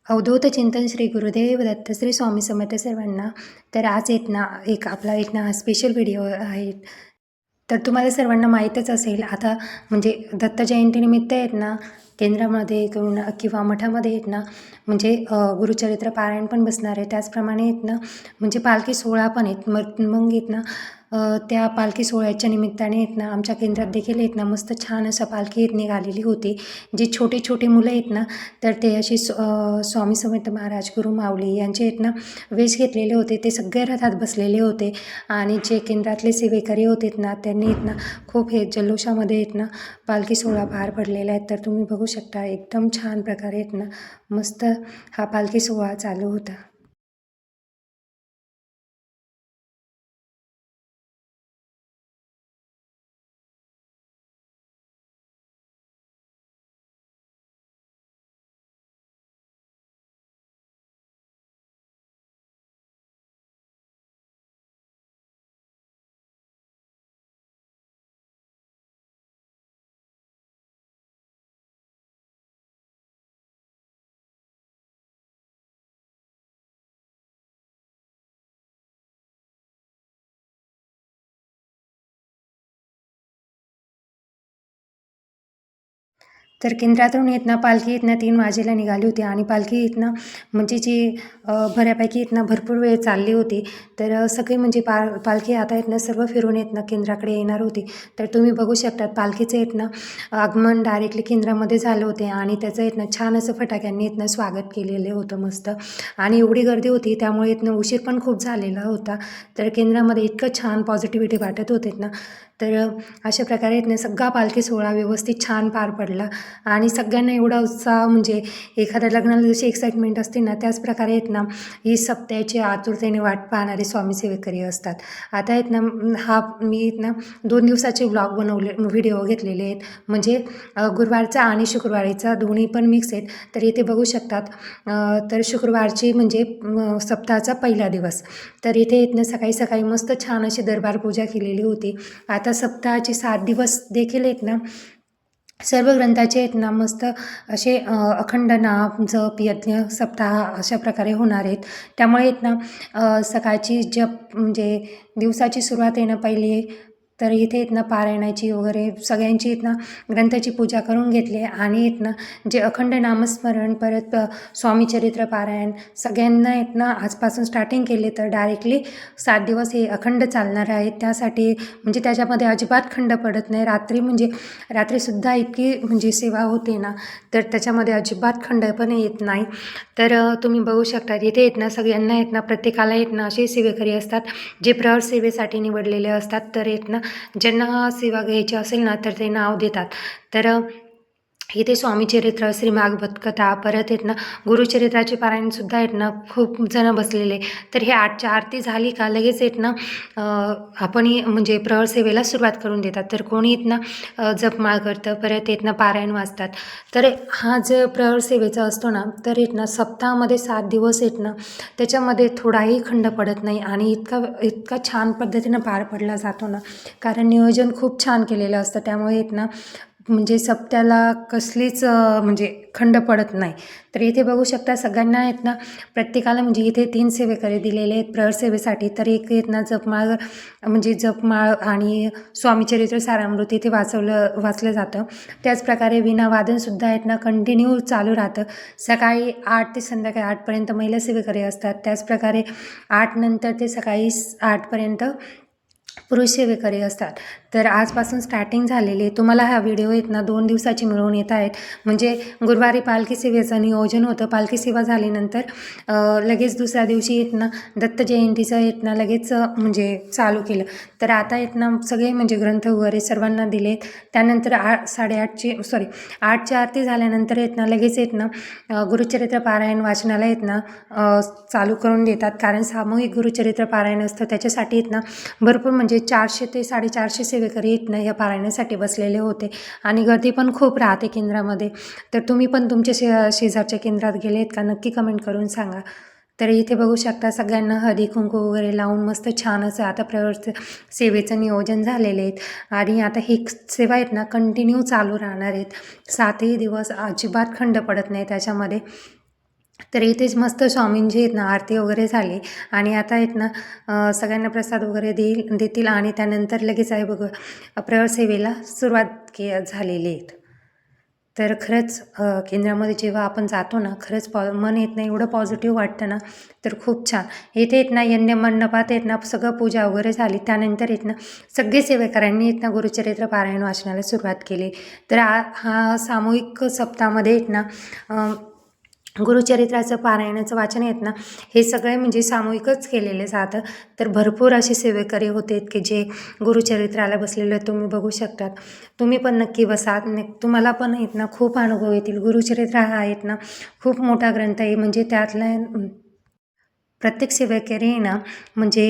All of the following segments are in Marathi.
अवधूत चिंतन श्री गुरुदेव दत्त श्री स्वामी समर्थ सर्वांना. तर आज आपला हा स्पेशल व्हिडिओ आहे. तर तुम्हाला सर्वांना माहीतच असेल, आता म्हणजे दत्त जयंतीनिमित्त केंद्रामध्ये किंवा मठामध्ये म्हणजे गुरुचरित्र पारायण पण बसणार आहे. त्याचप्रमाणे म्हणजे पालखी सोहळा पण आहेत. मग त्या पालखी सोहळ्याच्या निमित्ताने आमच्या केंद्रात देखील मस्त छान असं पालखी निघालेली होती. जी छोटे छोटे मुलं तर ते अशी स्वामी समर्थ महाराज गुरु माऊली यांचे वेश घेतलेले होते. ते सगळे रथात बसलेले होते आणि जे केंद्रातले सेवेकरी होते त्यांनी खूप हे जल्लोषामध्ये पालखी सोहळा पार पडलेला आहे. तर तुम्ही बघू शकता, एकदम छान प्रकारे मस्त हा पालखी सोहळा चालू होता. तर केंद्रातून पालखी 3 वाजेला निघाली होती आणि पालखी म्हणजे जी बऱ्यापैकी भरपूर वेळ चालली होती. तर सगळे म्हणजे पालखी आता सर्व फिरून केंद्राकडे येणार होती. तर तुम्ही बघू शकता, पालखीचं आगमन डायरेक्टली केंद्रामध्ये झालं होते आणि त्याचं छान असं फटाक्यांनी स्वागत केलेलं होतं मस्त. आणि एवढी गर्दी होती त्यामुळे उशीर पण खूप झालेला होता. तर केंद्रामध्ये इतकं छान पॉझिटिव्हिटी वाटत होते तर अशा प्रकारे सगळा पालखी सोहळा व्यवस्थित छान पार पडला आणि सगळ्यांना एवढा उत्साह, म्हणजे एखाद्या लग्नाला जशी एक्साइटमेंट असते त्याच प्रकारे ही सप्त्याची आतुरतेने वाट पाहणारे स्वामी सेवेकरी असतात. आता मी 2 दिवसाचे व्लॉग व्हिडिओ घेतलेले आहेत. म्हणजे गुरुवारचा आणि शुक्रवारीचा दोन्ही पण मिक्स आहेत. तर इथे बघू शकतात. तर शुक्रवारची म्हणजे सप्ताहाचा पहिला दिवस. तर इथे सकाळी सकाळी मस्त छान अशी दरबार पूजा केलेली होती. आता सप्ताहाचे 7 दिवस देखील सर्व ग्रंथाचे मस्त असे अखंड नाम जप यज्ञ सप्ताह अशा प्रकारे होणार आहेत. त्यामुळे सकाळची जप म्हणजे दिवसाची सुरुवात पहिली तर इथे पारायणाची वगैरे सगळ्यांची ग्रंथाची पूजा करून घेतली आणि जे अखंड नामस्मरण परत स्वामीचरित्र पारायण सगळ्यांना आजपासून स्टार्टिंग केले. तर डायरेक्टली 7 दिवस हे अखंड चालणार आहेत. त्यासाठी म्हणजे त्याच्यामध्ये अजिबात खंड पडत नाही. रात्रीसुद्धा इतकी म्हणजे सेवा होते तर त्याच्यामध्ये अजिबात खंड पण येत नाही. तर तुम्ही बघू शकता, इथे सगळ्यांना प्रत्येकाला असे सेवेकरी असतात जे प्रहर सेवेसाठी निवडलेले असतात. तर ज्यांना सेवा घ्यायची असेल तर ते नाव देतात. तर इथे स्वामीचरित्र, श्री भागवत कथा, परत गुरुचरित्राचे पारायणसुद्धा खूप जण बसलेले. तर हे 8च्या आरती झाली का लगेच आपण म्हणजे प्रहर सेवेला सुरुवात करून देतात. तर कोणी जपमाळ करतं, परत पारायण वाचतात. तर हा जो प्रहर सेवेचा असतो तर सप्ताहामध्ये 7 दिवस त्याच्यामध्ये थोडाही खंड पडत नाही आणि इतका छान पद्धतीनं पार पडला जातो कारण नियोजन खूप छान केलेलं असतं. त्यामुळे म्हणजे सप्त्याला कसलीच म्हणजे खंड पडत नाही. तर इथे बघू शकता, सगळ्यांना प्रत्येकाला म्हणजे इथे 3 सेवेकरी दिलेले आहेत प्रहर सेवेसाठी. तर एक जपमाळ आणि स्वामीचरित्र सारामृत इथे वाचलं जातं. त्याचप्रकारे वीणावादनसुद्धा कंटिन्यू चालू राहतं. सकाळी 8 ते संध्याकाळी 8पर्यंत महिला सेवेकरी असतात. त्याचप्रकारे 8 नंतर ते सकाळी 8पर्यंत पुरुष सेवेकरी असतात. तर आजपासून स्टार्टिंग झालेली आहे. तुम्हाला हा व्हिडिओ 2 दिवसाची मिळून येत आहेत. म्हणजे गुरुवारी पालखी सेवेचं नियोजन होतं. पालखी सेवा झाल्यानंतर लगेच दुसऱ्या दिवशी दत्त जयंतीचं लगेच म्हणजे चालू केलं. तर आता सगळे म्हणजे ग्रंथ वगैरे सर्वांना दिलेत. त्यानंतर 8च्या आरती झाल्यानंतर लगेच गुरुचरित्र पारायण वाचनाला चालू करून देतात. कारण सामूहिक गुरुचरित्र पारायण असतं. त्याच्यासाठी भरपूर म्हणजे 400 ते 450 सेवेकरी या पारायणासाठी बसलेले होते आणि गर्दी पण खूप राहते केंद्रामध्ये. तर तुम्ही पण तुमच्या शेजारच्या केंद्रात गेलेत का नक्की कमेंट करून सांगा. तर इथे बघू शकता, सगळ्यांना हळदी कुंकू वगैरे लावून मस्त छान असं आता प्रहर सेवेचं नियोजन झालेले आहेत आणि आता ही सेवा कंटिन्यू चालू राहणार आहेत. 7ही दिवस अजिबात खंड पडत नाही त्याच्यामध्ये. तर इथेच मस्त स्वामींची आहेत ना आरती वगैरे झाली आणि आता आहेत ना सगळ्यांना प्रसाद वगैरे देतील आणि त्यानंतर लगेच आहे बघ प्रहर सेवेला सुरुवात झालेली आहेत. तर खरंच केंद्रामध्ये जेव्हा आपण जातो ना खरंच मन येत नाही एवढं पॉझिटिव्ह वाटतं ना. तर खूप छान इथे येत ना यज्ञ मंडपात येत ना सगळं पूजा वगैरे झाली त्यानंतर येत ना सगळे सेवेकऱ्यांनी येत ना गुरुचरित्र पारायण वाचनाला सुरुवात केली. तर हा सामूहिक सप्ताहामध्ये येत ना गुरुचरित्राचं पारायणाचं वाचन आहेत ना हे सगळे म्हणजे सामूहिकच केलेले जातं. तर भरपूर असे सेवेकरी होते की जे गुरुचरित्राला बसलेले तुम्ही बघू शकतात. तुम्ही पण नक्की बसा, तुम्हाला पण आहेत ना खूप अनुभव येतील. गुरुचरित्र हा आहेत ना खूप मोठा ग्रंथ आहे, म्हणजे त्यातला प्रत्येक सेवेकरी ना म्हणजे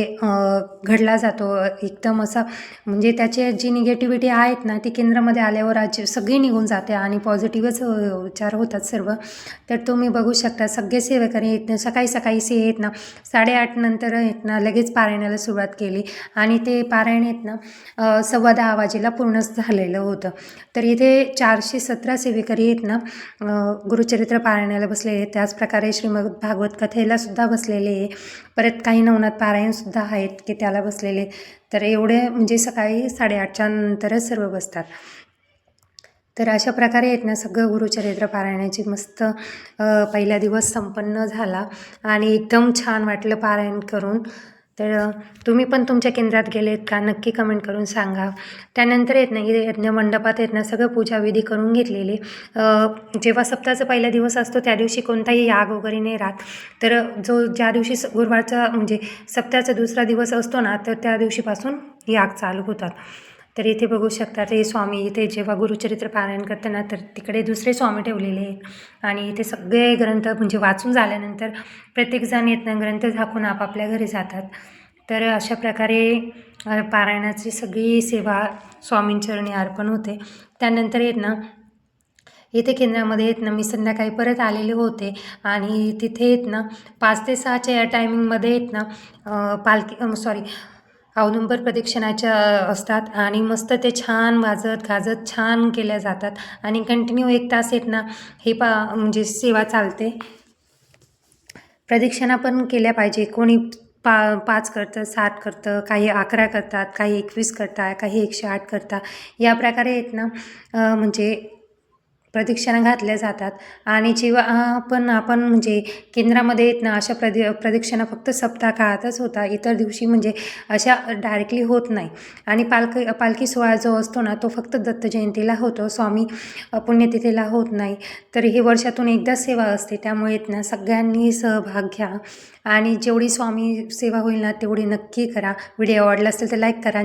घडला जातो एकदम असा, म्हणजे त्याचे जी निगेटिव्हिटी आहेत ना ती केंद्रामध्ये आल्यावर आज सगळी निघून जाते आणि पॉझिटिव्हच विचार होतात सर्व. तर तुम्ही बघू शकता सगळे सेवेकरी आहेत ना सकाळी सकाळी आहेत ना 8:30 नंतर आहेत ना लगेच पारायणाला सुरुवात केली आणि ते पारायण आहेत ना 10:15 वाजेला पूर्ण झालेलं होतं. तर इथे 417 सेवेकरी आहेत ना गुरुचरित्र पारायणाला बसलेले आहेत. त्याचप्रकारे श्रीमद भागवत कथेला सुद्धा बसलेले आहे. परत काही नवनाथ पारायणसुद्धा आहेत की त्याला बसलेले. तर एवढे म्हणजे सकाळी 8:30च्या नंतरच सर्व बसतात. तर अशा प्रकारे आहेत ना सगळं गुरुचरित्र पारायणाची मस्त पहिला दिवस संपन्न झाला आणि एकदम छान वाटलं पारायण करून. तर तुम्ही पण तुमच्या केंद्रात गेलेत का नक्की कमेंट करून सांगा. त्यानंतर येत ना यज्ञ मंडपात येत ना सगळं पूजाविधी करून घेतलेली. जेव्हा सप्ताहाचा पहिला दिवस असतो त्या दिवशी कोणताही याग वगैरे नाही राहत. तर ज्या दिवशी गुरुवारचा म्हणजे सप्ताहाचा दुसरा दिवस असतो ना तर त्या दिवशीपासून याग चालू होतात. तर इथे बघू शकता ते स्वामी इथे जेव्हा गुरुचरित्र पारायण करताना तर तिकडे दुसरे स्वामी ठेवलेले आहेत आणि इथे सगळे ग्रंथ म्हणजे वाचून झाल्यानंतर प्रत्येकजण येत ना ग्रंथ झाकून आपापल्या घरी जातात. तर अशा प्रकारे पारायणाची सगळी सेवा स्वामींचरणी अर्पण होते. त्यानंतर येत ना इथे केंद्रामध्ये येत ना मी संध्याकाळी परत आलेले होते आणि तिथे येत ना 5 ते 6च्या या टायमिंगमध्ये येत ना पालखी औदुंबर प्रदक्षिणाच्या असतात आणि मस्त ते छान वाजत गाजत छान केल्या जातात आणि कंटिन्यू 1 तास येत ना हे म्हणजे सेवा चालते. प्रदक्षिणा पण केल्या पाहिजे. कोणी 5 करतं, 7 करतं, काही 11 करतात, काही 21 करतात, काही 108 करतात. या प्रकारे आहेत ना म्हणजे प्रदक्षिणा घातल्या जातात आणि जेव्हा आपण म्हणजे केंद्रामध्ये येत ना अशा प्रदक्षिणा फक्त सप्ताह काळातच होता. इतर दिवशी म्हणजे अशा डायरेक्टली होत नाही आणि पालखी सोहळा जो असतो ना तो फक्त दत्त जयंतीला होतो, स्वामी पुण्यतिथीला होत नाही. तर ही वर्षातून एकदाच सेवा असते. त्यामुळे येत ना सगळ्यांनी सहभाग घ्या आणि जेवढी स्वामी सेवा होईल ना तेवढी नक्की करा. व्हिडिओ आवडला असेल तर लाईक करा.